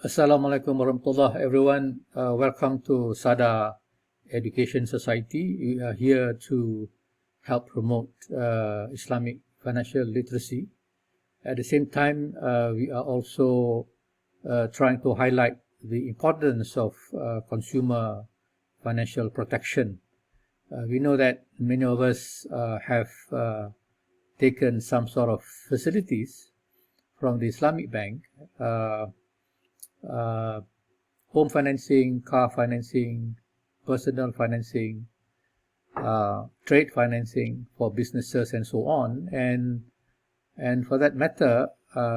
Assalamualaikum warahmatullah everyone. Welcome to Sada Education Society. We are here to help promote Islamic financial literacy. At the same time, we are also trying to highlight the importance of consumer financial protection. We know that many of us have taken some sort of facilities from the Islamic bank. Home financing, car financing, personal financing, trade financing for businesses and so on. And for that matter,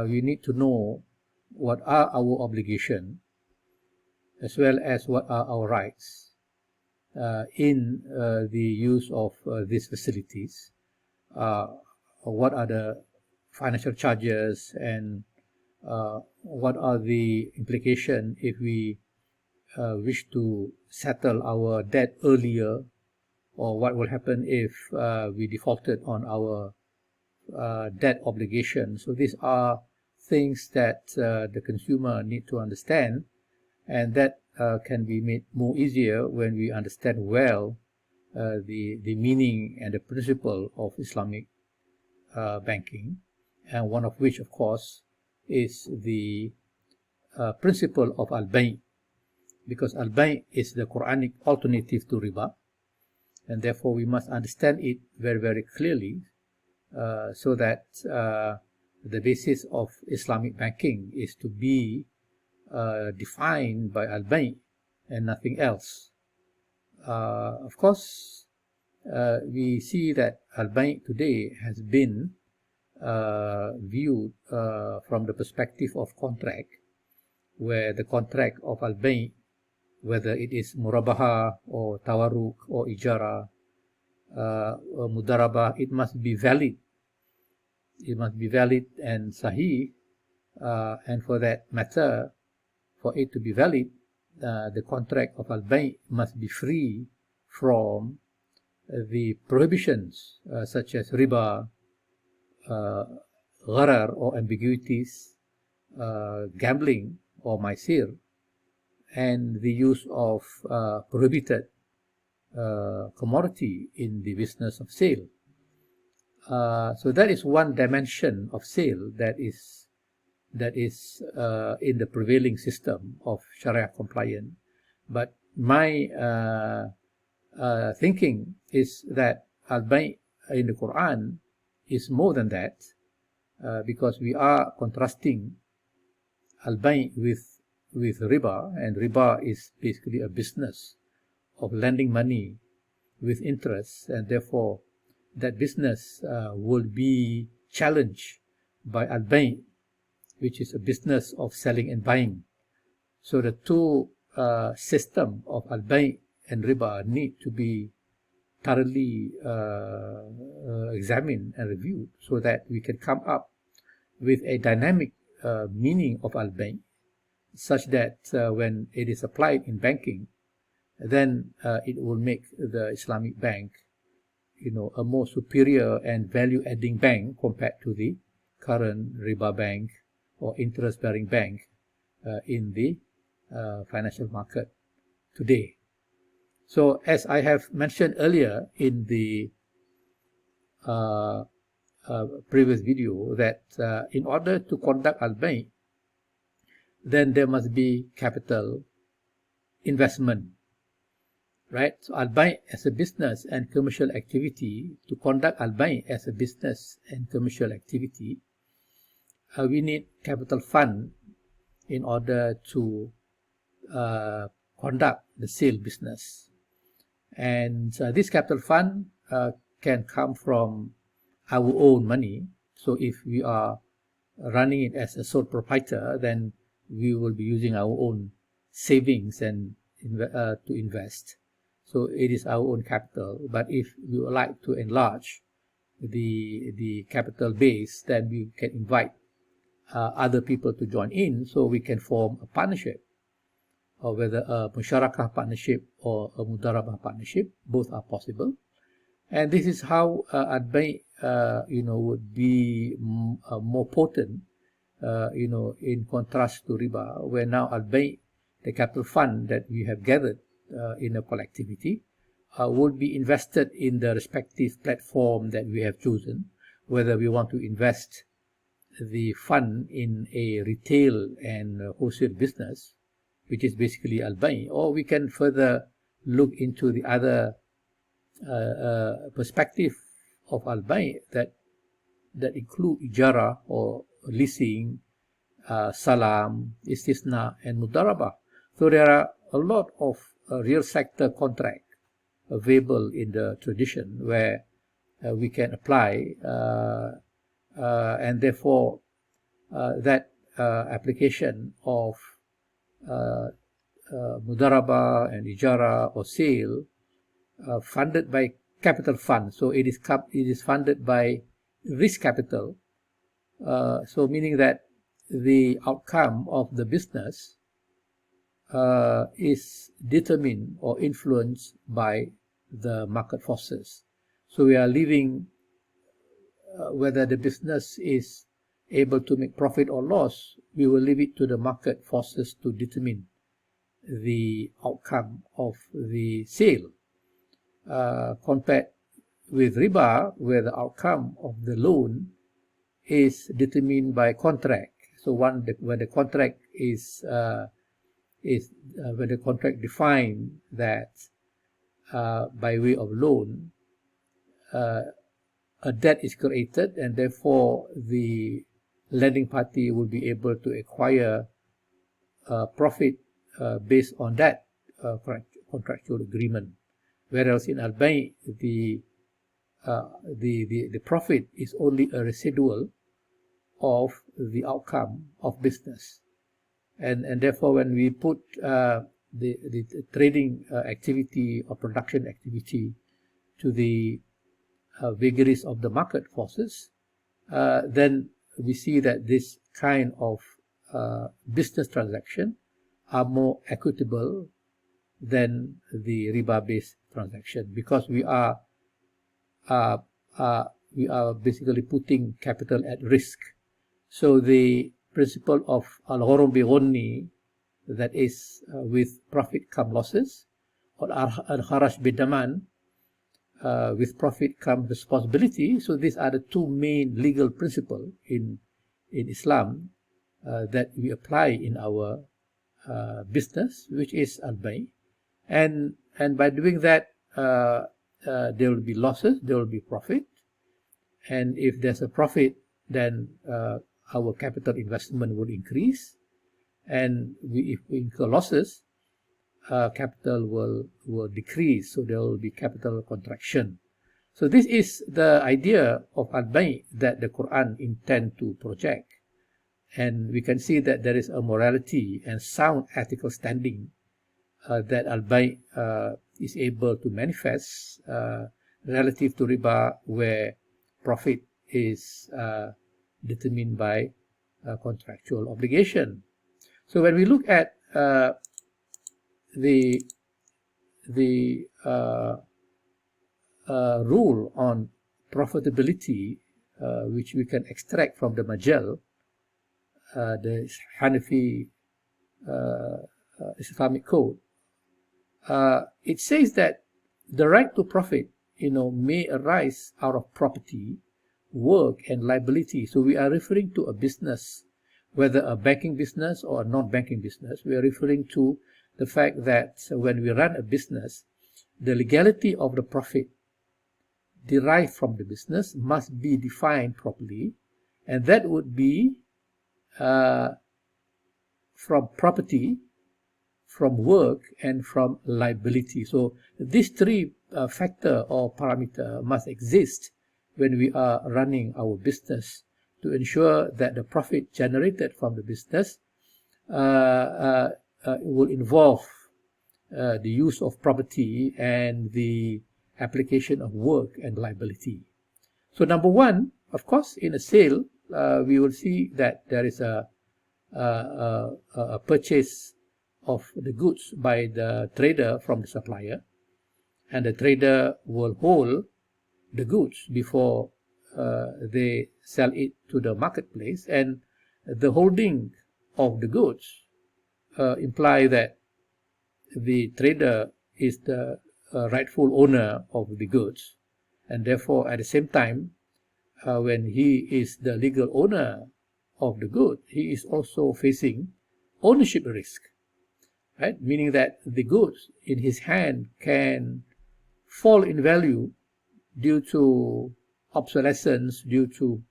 we need to know what are our obligations as well as what are our rights in the use of these facilities. What are the financial charges and what are the implications if we wish to settle our debt earlier, or what will happen if we defaulted on our debt obligation. So these are things that the consumer need to understand, and that can be made more easier when we understand well the meaning and the principle of Islamic banking, and one of which, of course, is the principle of al-bay', because al-bay' is the Quranic alternative to riba, and therefore we must understand it very, very clearly so that the basis of Islamic banking is to be defined by al-bay' and nothing else. Of course, we see that al-bay' today has been viewed from the perspective of contract, where the contract of al-bay', whether it is murabaha or tawarruk or ijara or mudarabah, it must be valid. It must be valid and sahih, and for that matter, for it to be valid, the contract of al-bay' must be free from the prohibitions such as riba, gharar or ambiguities, gambling or maisir, and the use of prohibited commodity in the business of sale. So that is one dimension of sale that is in the prevailing system of Sharia compliant. But my thinking is that al-bay' in the Quran is more than that, because we are contrasting al-bay' with riba, and riba is basically a business of lending money with interest, and therefore that business will be challenged by al-bay', which is a business of selling and buying. So the two system of al-bay' and riba need to be thoroughly examined and reviewed so that we can come up with a dynamic meaning of al-bay', such that when it is applied in banking, then it will make the Islamic bank, a more superior and value-adding bank compared to the current riba bank or interest-bearing bank in the financial market today. So, as I have mentioned earlier in the previous video, that in order to conduct al-bay', then there must be capital investment, right? So al-bay' as a business and commercial activity, to conduct al-bay' as a business and commercial activity, we need capital fund in order to conduct the sale business. And this capital fund can come from our own money. So if we are running it as a sole proprietor, then we will be using our own savings and to invest. So it is our own capital. But if we would like to enlarge the capital base, then we can invite other people to join in, so we can form a partnership, or whether a musyarakah partnership or a mudarabah partnership. Both are possible. And this is how al-bay' would be more potent in contrast to riba, where now al-bay', the capital fund that we have gathered in a collectivity, would be invested in the respective platform that we have chosen, whether we want to invest the fund in a retail and wholesale business, which is basically al-bay', or we can further look into the other perspective of al-bay' that include ijara or leasing, salam, istisna, and mudarabah. So there are a lot of real sector contract available in the tradition where we can apply, and therefore that application of mudarabah and ijara or sale funded by capital fund. So it is funded by risk capital. So meaning that the outcome of the business is determined or influenced by the market forces. So we are leaving whether the business is able to make profit or loss, we will leave it to the market forces to determine the outcome of the sale, compared with riba, where the outcome of the loan is determined by contract. So when the contract when the contract define that by way of loan, a debt is created, and therefore the lending party will be able to acquire profit based on that contractual agreement. Whereas in al-bay', the profit is only a residual of the outcome of business, and therefore when we put the trading activity or production activity to the vagaries of the market forces, then we see that this kind of business transaction are more equitable than the riba-based transaction, because we are basically putting capital at risk. So the principle of al-ghurm bi-ghunni, that is with profit come losses, or al-kharaj bi-daman, with profit come responsibility. So these are the two main legal principles in Islam that we apply in our business, which is al-bay'. And by doing that, there will be losses, there will be profit. And if there's a profit, then our capital investment will increase. And if we incur losses, capital will decrease, so there will be capital contraction. So this is the idea of al-bay' that the Quran intends to project. And we can see that there is a morality and sound ethical standing that al-bay' is able to manifest relative to riba, where profit is determined by contractual obligation. So when we look at the rule on profitability, which we can extract from the Majal, the Hanafi Islamic code, it says that the right to profit, may arise out of property, work, and liability. So we are referring to a business, whether a banking business or a non-banking business. We are referring to the fact that when we run a business, the legality of the profit derived from the business must be defined properly, and that would be from property, from work, and from liability. So these three factor or parameter must exist when we are running our business to ensure that the profit generated from the business will involve the use of property and the application of work and liability. So number one, of course, in a sale, we will see that there is a purchase of the goods by the trader from the supplier, and the trader will hold the goods before they sell it to the marketplace, and the holding of the goods imply that the trader is the rightful owner of the goods, and therefore at the same time, when he is the legal owner of the good, he is also facing ownership risk, right? Meaning that the goods in his hand can fall in value due to obsolescence, due to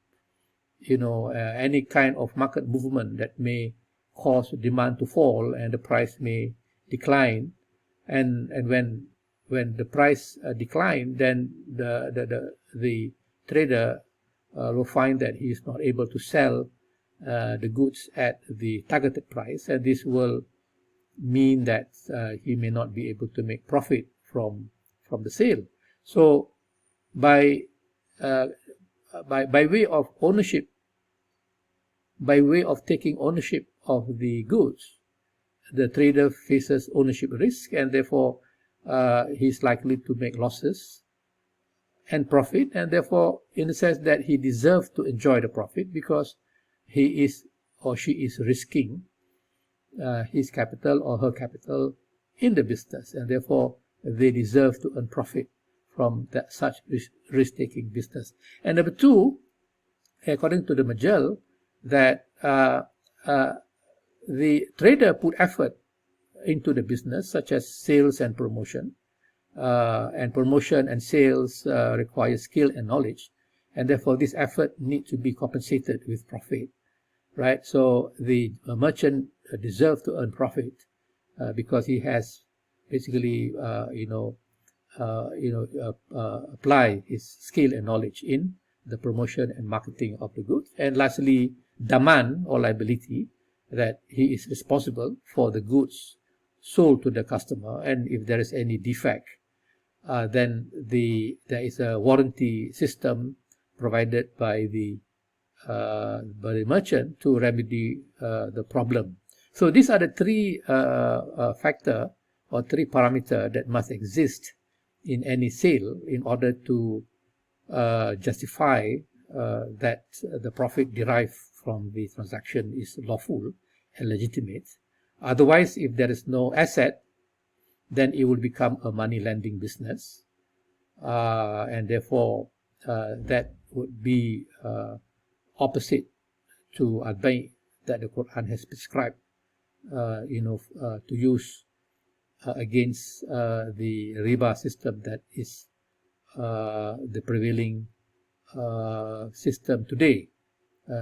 any kind of market movement that may cause demand to fall and the price may decline. And when the price decline, then the trader will find that he is not able to sell the goods at the targeted price, and this will mean that he may not be able to make profit from the sale. So by way of ownership, by way of taking ownership of the goods, the trader faces ownership risk, and therefore he is likely to make losses and profit, and therefore in the sense that he deserves to enjoy the profit because he is or she is risking his capital or her capital in the business, and therefore they deserve to earn profit from that such risk-taking business. And number two, according to the Majal, that the trader put effort into the business, such as sales and promotion, and sales require skill and knowledge, and therefore this effort needs to be compensated with profit, right? So the merchant deserves to earn profit because he has basically apply his skill and knowledge in the promotion and marketing of the goods. And lastly, daman, or liability, that he is responsible for the goods sold to the customer, and if there is any defect, then there is a warranty system provided by the merchant to remedy the problem. So these are the three factor or three parameter that must exist in any sale in order to justify that the profit derived from the transaction is lawful and legitimate. Otherwise, if there is no asset, then it will become a money lending business, and therefore that would be opposite to al-bay' that the Quran has prescribed to use against the riba system that is the prevailing system today,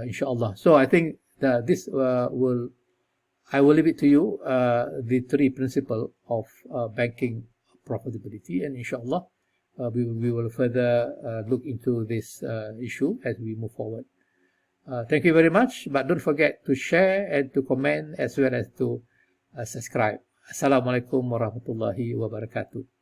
inshallah. So I think that this I will leave it to you, the three principles of banking profitability, and inshallah we will further look into this issue as we move forward. Thank you very much, but don't forget to share and to comment as well as to subscribe. Assalamualaikum warahmatullahi wabarakatuh.